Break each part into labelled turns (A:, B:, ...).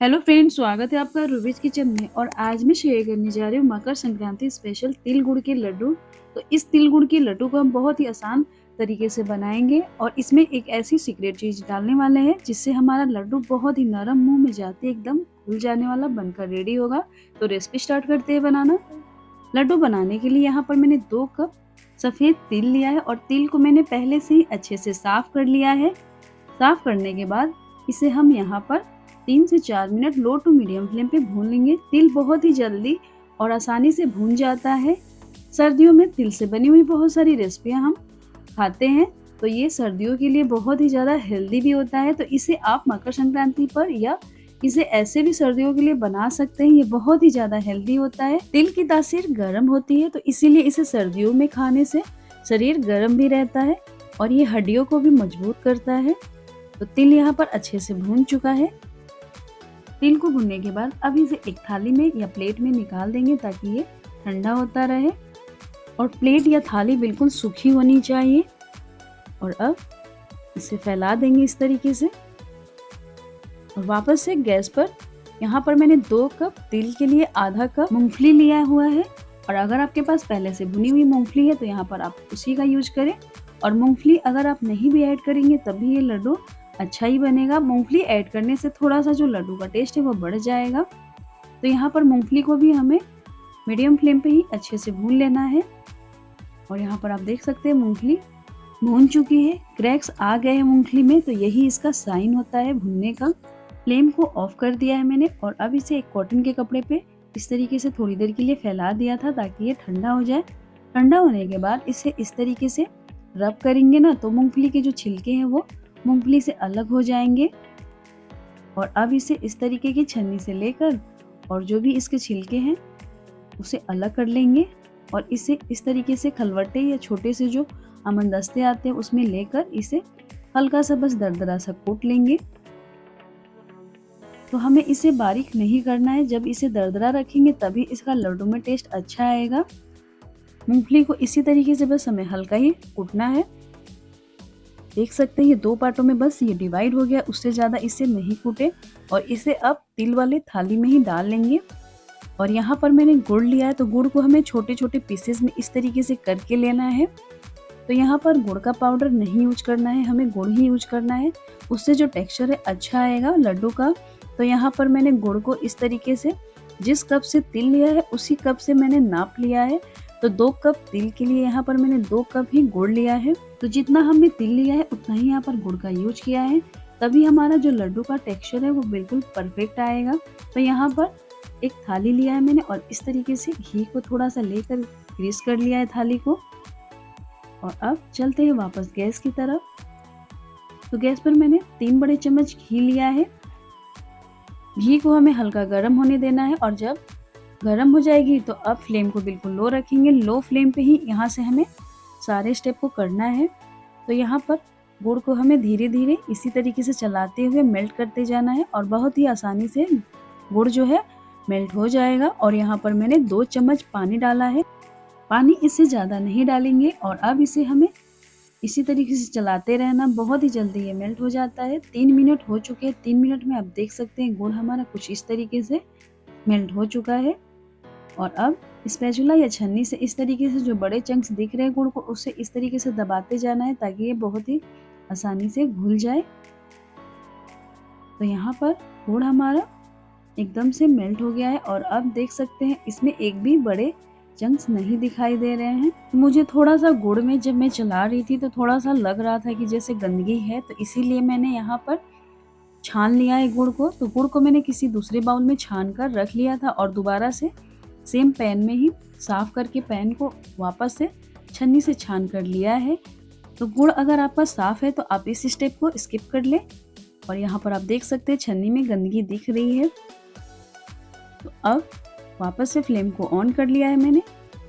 A: Hello friends, स्वागत है आपका रूबीज किचन में। और आज मैं शेयर करने जा रही हूँ मकर संक्रांति स्पेशल तिल गुड़ के लड्डू। तो इस तिल गुड़ के लड्डू को हम बहुत ही आसान तरीके से बनाएंगे और इसमें एक ऐसी सीक्रेट चीज डालने वाले हैं जिससे हमारा लड्डू बहुत ही नरम, मुंह में जाते एकदम खुल जाने वाला बनकर रेडी होगा। तो रेसिपी स्टार्ट करते हैं बनाना। लड्डू बनाने के लिए यहाँ पर मैंने 2 कप सफेद तिल लिया है और तिल को मैंने पहले से ही अच्छे से साफ कर लिया है। साफ करने के बाद इसे हम यहाँ पर 3 से 4 minute low to medium flame पे भून लेंगे। तिल बहुत ही जल्दी और आसानी से भून जाता है। सर्दियों में तिल से बनी हुई बहुत सारी रेसिपियां हम खाते हैं, तो ये सर्दियों के लिए बहुत ही ज़्यादा हेल्दी भी होता है। तो इसे आप मकर संक्रांति पर या इसे ऐसे भी सर्दियों के लिए बना सकते हैं। ये बहुत ही ज़्यादा हेल्दी होता है। तिल की तासीर गर्म होती है, तो इसीलिए इसे सर्दियों में खाने से शरीर गर्म भी रहता है और ये हड्डियों को भी मजबूत करता है। तो तिल यहाँ पर अच्छे से भून चुका है। तिल को भुनने के बाद अब इसे एक थाली में या प्लेट में निकाल देंगे ताकि ये ठंडा होता रहे। और प्लेट या थाली बिल्कुल सूखी होनी चाहिए। और अब इसे फैला देंगे इस तरीके से। और वापस से गैस पर यहाँ पर मैंने 2 कप तिल के लिए आधा कप मूंगफली लिया हुआ है। और अगर आपके पास पहले से भुनी हुई मूंगफली है तो यहाँ पर आप उसी का यूज करें। और मूंगफली अगर आप नहीं भी ऐड करेंगे तब भी ये लड्डू अच्छा ही बनेगा। मूंगफली ऐड करने से थोड़ा सा जो लड्डू का टेस्ट है वो बढ़ जाएगा। तो यहाँ पर मूंगफली को भी हमें मीडियम फ्लेम पे ही अच्छे से भून लेना है। और यहाँ पर आप देख सकते हैं मूंगफली भून चुकी है, क्रैक्स आ गए हैं मूंगफली में, तो यही इसका साइन होता है भुनने का। फ्लेम को ऑफ कर दिया है मैंने और अब इसे एक कॉटन के कपड़े पे इस तरीके से थोड़ी देर के लिए फैला दिया था ताकि ये ठंडा हो जाए। ठंडा होने के बाद इसे इस तरीके से रब करेंगे ना, तो मूंगफली के जो छिलके हैं वो मूंगफली से अलग हो जाएंगे। और अब इसे इस तरीके की छन्नी से लेकर और जो भी इसके छिलके हैं उसे अलग कर लेंगे। और इसे इस तरीके से खलवट्टे या छोटे से जो अमंदस्ते आते हैं उसमें लेकर इसे हल्का सा बस दरदरा सा कूट लेंगे। तो हमें इसे बारीक नहीं करना है, जब इसे दरदरा रखेंगे तभी इसका लड्डू में टेस्ट अच्छा आएगा। मूंगफली को इसी तरीके से बस हमें हल्का ही कूटना है। देख सकते हैं ये 2 पार्टों में बस ये डिवाइड हो गया, उससे ज़्यादा इसे नहीं कूटे। और इसे अब तिल वाले थाली में ही डाल लेंगे। और यहाँ पर मैंने गुड़ लिया है, तो गुड़ को हमें छोटे छोटे पीसेस में इस तरीके से करके लेना है। तो यहाँ पर गुड़ का पाउडर नहीं यूज करना है, हमें गुड़ ही यूज करना है, उससे जो टेक्सचर है अच्छा आएगा लड्डू का। तो यहाँ पर मैंने गुड़ को इस तरीके से जिस कप से तिल लिया है उसी कप से मैंने नाप लिया है। तो 2 कप तिल के लिए यहाँ पर मैंने 2 कप ही गुड़ लिया है। तो जितना हमने तिल लिया है उतना ही यहाँ पर गुड़ का यूज किया है, तभी हमारा जो लड्डू का टेक्सचर है वो बिल्कुल परफेक्ट आएगा। तो यहाँ पर एक थाली लिया है मैंने और इस तरीके से घी को थोड़ा सा लेकर ग्रीस कर लिया है थाली को। और अब चलते हैं वापस गैस की तरफ। तो गैस पर मैंने 3 बड़े चम्मच घी लिया है। घी को हमें हल्का गर्म होने देना है और जब गर्म हो जाएगी तो अब फ्लेम को बिल्कुल लो रखेंगे। लो फ्लेम पे ही यहाँ से हमें सारे स्टेप को करना है। तो यहाँ पर गुड़ को हमें धीरे धीरे इसी तरीके से चलाते हुए मेल्ट करते जाना है और बहुत ही आसानी से गुड़ जो है मेल्ट हो जाएगा। और यहाँ पर मैंने 2 चम्मच पानी डाला है, पानी इससे ज़्यादा नहीं डालेंगे। और अब इसे हमें इसी तरीके से चलाते रहना, बहुत ही जल्दी ये मेल्ट हो जाता है। 3 मिनट हो चुके हैं। 3 मिनट में आप देख सकते हैं गुड़ हमारा कुछ इस तरीके से मेल्ट हो चुका है। और अब स्पैचुला या छन्नी से इस तरीके से जो बड़े चंक्स दिख रहे हैं गुड़ को, उससे इस तरीके से दबाते जाना है ताकि ये बहुत ही आसानी से घुल जाए। तो यहाँ पर गुड़ हमारा एकदम से मेल्ट हो गया है और अब देख सकते हैं इसमें एक भी बड़े चंक्स नहीं दिखाई दे रहे हैं। मुझे थोड़ा सा गुड़ में जब मैं चला रही थी तो थोड़ा सा लग रहा था कि जैसे गंदगी है, तो इसीलिए मैंने यहाँ पर छान लिया है गुड़ को। तो गुड़ को मैंने किसी दूसरे बाउल में छान कर रख लिया था और दोबारा से सेम पैन में ही साफ करके पैन को वापस से छन्नी से छान कर लिया है। तो गुड़ अगर आपका साफ है तो आप इस स्टेप को स्किप कर लें। और यहाँ पर आप देख सकते हैं छन्नी में गंदगी दिख रही है। तो अब वापस से फ्लेम को ऑन कर लिया है मैंने।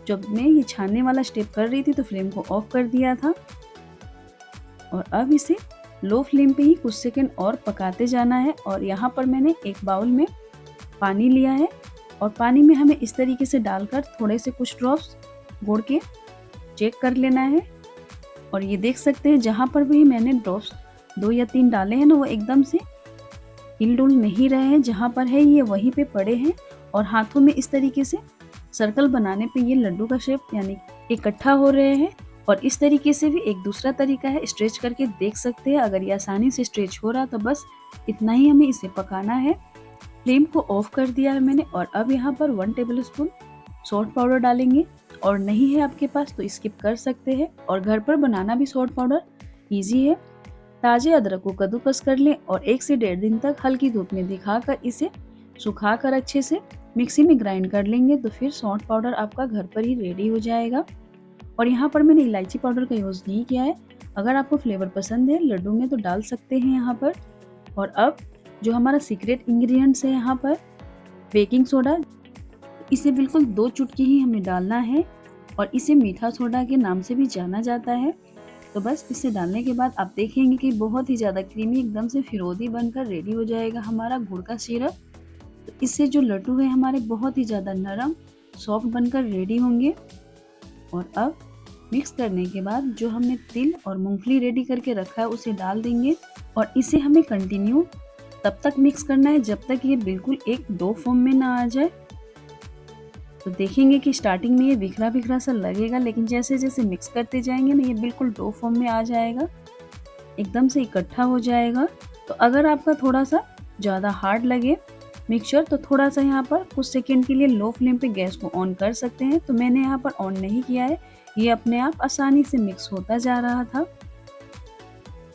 A: जब मैं ये छानने वाला स्टेप कर रही थी तो फ्लेम को ऑफ कर दिया था। और अब इसे लो फ्लेम पे ही कुछ सेकंड और पकाते जाना है। और यहाँ पर मैंने एक बाउल में पानी लिया है और पानी में हमें इस तरीके से डालकर थोड़े से कुछ ड्रॉप्स गुड़ के चेक कर लेना है। और ये देख सकते हैं जहाँ पर भी मैंने ड्रॉप्स 2 या 3 डाले हैं ना, वो एकदम से हिल-डुल नहीं रहे हैं, जहाँ पर है ये वहीं पे पड़े हैं और हाथों में इस तरीके से सर्कल बनाने पे ये लड्डू का शेप यानी इकट्ठा हो रहे हैं। और इस तरीके से भी एक दूसरा तरीका है, स्ट्रेच करके देख सकते हैं। अगर ये आसानी से स्ट्रेच हो रहा तो बस इतना ही हमें इसे पकाना है। फ्लेम को ऑफ कर दिया है मैंने और अब यहाँ पर 1 टेबलस्पून सॉल्ट पाउडर डालेंगे। और नहीं है आपके पास तो स्किप कर सकते हैं। और घर पर बनाना भी सॉल्ट पाउडर ईजी है। ताजे अदरक को कद्दूकस कर लें और 1 से 1.5 दिन तक हल्की धूप में दिखाकर इसे सुखाकर अच्छे से मिक्सी में ग्राइंड कर लेंगे, तो फिर सॉल्ट पाउडर आपका घर पर ही रेडी हो जाएगा। और यहाँ पर मैंने इलायची पाउडर का यूज़ नहीं किया है। अगर आपको फ्लेवर पसंद है लड्डू में तो डाल सकते हैं यहाँ पर। और अब जो हमारा सीक्रेट इंग्रेडिएंट्स है यहाँ पर बेकिंग सोडा, इसे बिल्कुल 2 चुटकी ही हमें डालना है और इसे मीठा सोडा के नाम से भी जाना जाता है। तो बस इसे डालने के बाद आप देखेंगे कि बहुत ही ज़्यादा क्रीमी एकदम से फिरोदी बनकर रेडी हो जाएगा हमारा गुड़ का सिरप। तो इससे जो लड्डू है हमारे बहुत ही ज़्यादा नरम सॉफ्ट बनकर रेडी होंगे। और अब मिक्स करने के बाद जो हमने तिल और मूंगफली रेडी करके रखा है उसे डाल देंगे और इसे हमें कंटिन्यू तब तक मिक्स करना है जब तक ये बिल्कुल एक डो फॉर्म में ना आ जाए। तो देखेंगे कि स्टार्टिंग में ये बिखरा बिखरा सा लगेगा, लेकिन जैसे जैसे मिक्स करते जाएंगे ना ये बिल्कुल डो फॉर्म में आ जाएगा, एकदम से इकट्ठा हो जाएगा। तो अगर आपका थोड़ा सा ज़्यादा हार्ड लगे मिक्सचर तो थोड़ा सा यहाँ पर कुछ सेकेंड के लिए लो फ्लेम पे गैस को ऑन कर सकते हैं। तो मैंने यहाँ पर ऑन नहीं किया है, ये अपने आप आसानी से मिक्स होता जा रहा था।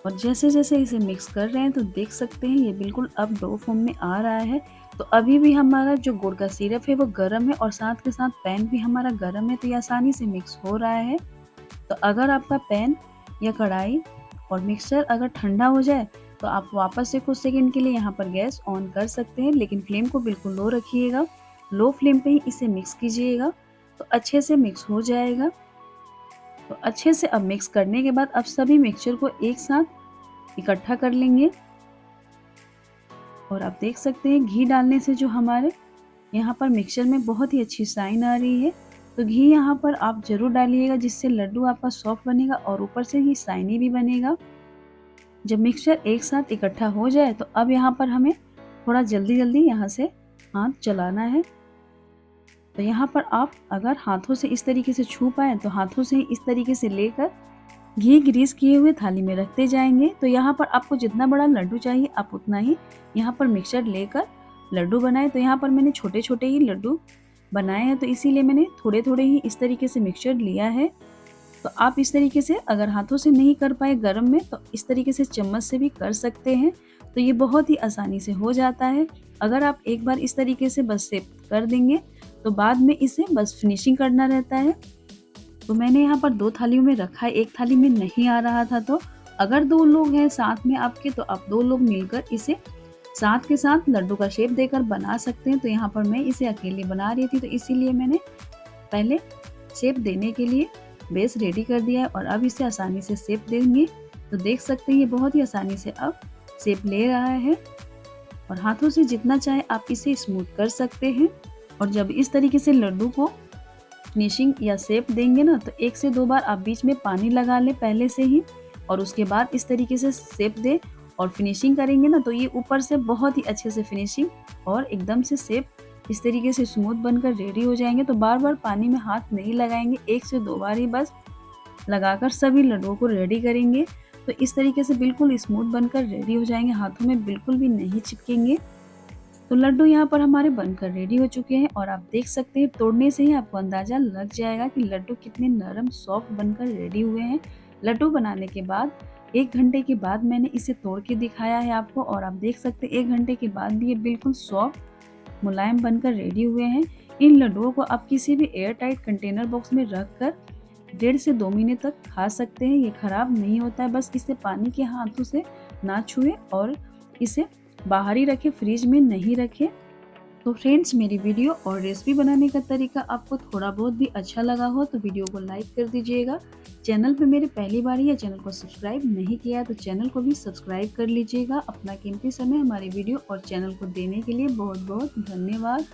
A: और जैसे जैसे इसे मिक्स कर रहे हैं तो देख सकते हैं ये बिल्कुल अब डो फॉर्म में आ रहा है। तो अभी भी हमारा जो गुड़ का सिरप है वो गर्म है और साथ के साथ पैन भी हमारा गर्म है, तो ये आसानी से मिक्स हो रहा है। तो अगर आपका पैन या कढ़ाई और मिक्सचर अगर ठंडा हो जाए तो आप वापस से कुछ सेकंड के लिए यहाँ पर गैस ऑन कर सकते हैं, लेकिन फ्लेम को बिल्कुल लो रखिएगा। लो फ्लेम पे ही इसे मिक्स कीजिएगा तो अच्छे से मिक्स हो जाएगा। तो अच्छे से अब मिक्स करने के बाद अब सभी मिक्सचर को एक साथ इकट्ठा कर लेंगे। और आप देख सकते हैं घी डालने से जो हमारे यहाँ पर मिक्सचर में बहुत ही अच्छी शाइन आ रही है। तो घी यहाँ पर आप ज़रूर डालिएगा, जिससे लड्डू आपका सॉफ्ट बनेगा और ऊपर से ये शाइनी भी बनेगा। जब मिक्सचर एक साथ इकट्ठा हो जाए तो अब यहाँ पर हमें थोड़ा जल्दी जल्दी यहाँ से हाथ चलाना है। तो यहाँ पर आप अगर हाथों से इस तरीके से छू पाएँ तो हाथों से इस तरीके से लेकर घी ग्रीस किए हुए थाली में रखते जाएंगे। तो यहाँ पर आपको जितना बड़ा लड्डू चाहिए आप उतना ही यहाँ पर मिक्सचर लेकर लड्डू बनाए। तो यहाँ पर मैंने छोटे छोटे ही लड्डू बनाए हैं, तो इसीलिए मैंने थोड़े थोड़े ही इस तरीके से मिक्सचर लिया है। तो आप इस तरीके से अगर हाथों से नहीं कर पाए गर्म में तो इस तरीके से चम्मच से भी कर सकते हैं। तो ये बहुत ही आसानी से हो जाता है। अगर आप एक बार इस तरीके से बस सेट कर देंगे तो बाद में इसे बस फिनिशिंग करना रहता है। तो मैंने यहाँ पर 2 थालियों में रखा है, एक थाली में नहीं आ रहा था। तो अगर 2 लोग हैं साथ में आपके तो आप 2 लोग मिलकर इसे साथ के साथ लड्डू का शेप देकर बना सकते हैं। तो यहाँ पर मैं इसे अकेले बना रही थी तो इसीलिए मैंने पहले शेप देने के लिए बेस रेडी कर दिया है और अब इसे आसानी से शेप देंगे। तो देख सकते हैं ये बहुत ही आसानी से अब शेप ले रहा है और हाथों से जितना चाहे आप इसे स्मूथ कर सकते हैं। और जब इस तरीके से लड्डू को फिनिशिंग या शेप देंगे ना तो 1 से 2 बार आप बीच में पानी लगा लें पहले से ही और उसके बाद इस तरीके से शेप दें और फिनिशिंग करेंगे ना तो ये ऊपर से बहुत ही अच्छे से फिनिशिंग और एकदम से शेप इस तरीके से स्मूथ बनकर रेडी हो जाएंगे। तो बार बार पानी में हाथ नहीं लगाएंगे, 1 से 2 बार ही बस लगाकर सभी लड्डुओं को रेडी करेंगे। तो इस तरीके से बिल्कुल स्मूथ बनकर रेडी हो जाएंगे, हाथों में बिल्कुल भी नहीं चिपकेंगे। तो लड्डू यहाँ पर हमारे बनकर रेडी हो चुके हैं और आप देख सकते हैं तोड़ने से ही आपको अंदाज़ा लग जाएगा कि लड्डू कितने नरम सॉफ्ट बनकर रेडी हुए हैं। लड्डू बनाने के बाद 1 घंटे के बाद मैंने इसे तोड़ के दिखाया है आपको और आप देख सकते हैं 1 घंटे के बाद भी ये बिल्कुल सॉफ्ट मुलायम बनकर रेडी हुए हैं। इन लड्डुओं को आप किसी भी एयर टाइट कंटेनर बॉक्स में रख कर 1.5 से 2 महीने तक खा सकते हैं। ये ख़राब नहीं होता है, बस इसे पानी के हाथों से ना छुए और इसे बाहर ही रखें, फ्रिज में नहीं रखें। तो फ्रेंड्स मेरी वीडियो और रेसिपी बनाने का तरीका आपको थोड़ा बहुत भी अच्छा लगा हो तो वीडियो को लाइक कर दीजिएगा। चैनल पे मेरे पहली बार या चैनल को सब्सक्राइब नहीं किया तो चैनल को भी सब्सक्राइब कर लीजिएगा। अपना कीमती समय हमारे वीडियो और चैनल को देने के लिए बहुत बहुत धन्यवाद।